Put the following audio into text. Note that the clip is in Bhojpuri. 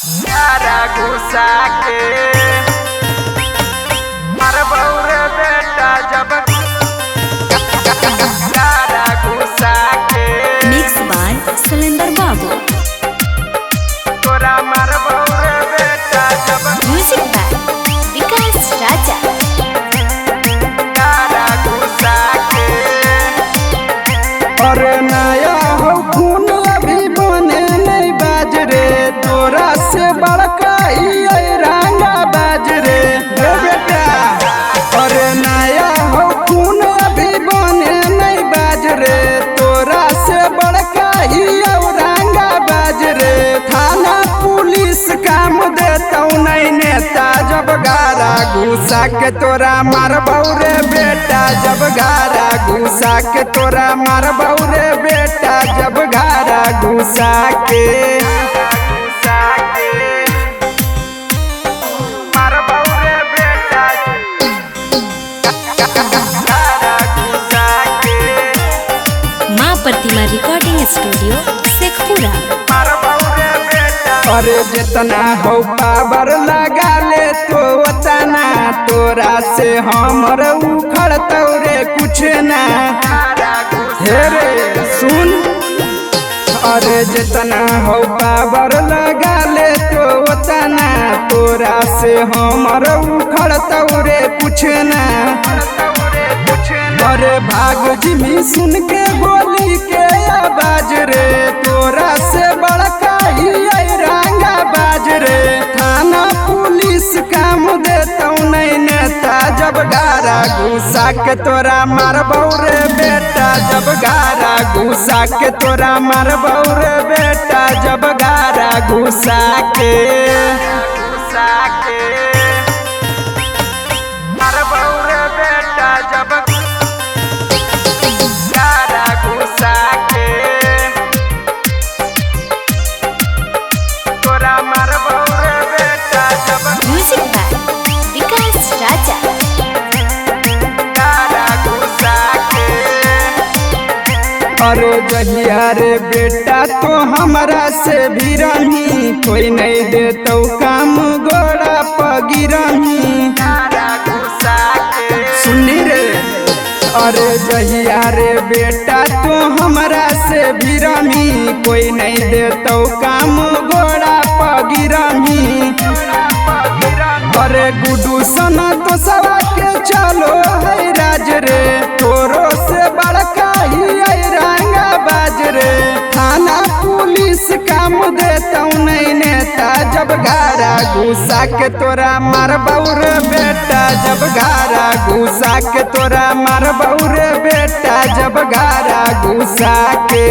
यारा घुसा के मरबौ रे बेटा जब यारा घुसा के। मिक्स बाय सलेंदर बाबू। तोरा मरबौ रे बेटा जब म्यूजिक बाय विकास राजा। यारा घुसा के। अरे नया हो खून अभी बने नहीं बाज रे, तोरा से बड़का ई रंगा बाज रे बेटा। अरे नया हो खून अभी बने नहीं बाज रे, तोरा से बड़का ई रंगा बाज रे। थाना पुलिस काम देता नहीं नेता, जब गारा घुसा के तोरा मारबौ रे बेटा, जब गारा घुसा के तोरा मारबौ रे बेटा, जब गारा घुसा के। मरबौ रे बेटा यारा घुसा के। माँ प्रतिमा रिकॉर्डिंग स्टूडियो शेखपुरा। मरबौ रे बेटा अरे जितना हो पावर लगा ले तो उतना, तोरा से हमर उखड़तौ रे कुछ ना। यारा घुसा हे रे सुन, अरे जितना हो पावर लगा ले तो उतना, तोरा से हमर उखड़तौ रे कुछ ना। अरे भाग जिमी सुन के गोली के आवाज रे, तोरा से बड़का ही रंगा बाज रे। थाना पुलिस काम देता नहीं नेता, जब गारा घुसा के तोरा मारबौ रे बेटा, जब गारा घुसा के तोरा मारबौ रे बेटा, जब गारा घुसा के। घुसा के। मरबौ रे बेटा जब यारा घुसा के। तोरा मरबौ रे बेटा जब म्यूजिक बाय विकास राजा। यारा घुसा के। अरे जहिया रे बेटा तो हमरा से भी रही, कोई नहीं देतौ काम गोड़ा पगिरही। यारा घुसा के। सुनी रे, अरे जहिया रे बेटा तो हमरा से भी रही, कोई नहीं देतौ काम गोड़ा पगिरही। अरे गुडू सना तो सवा के चलो है राज रे, तोरो से बड़का ही रंगा बाज रे। थाना पुलिस काम देता नहीं नेता, जब गारा घुसा के तोरा मारबौ रे बेटा, जब गारा घुसा के तोरा मारबौ रे बेटा, जब गारा घुसा के।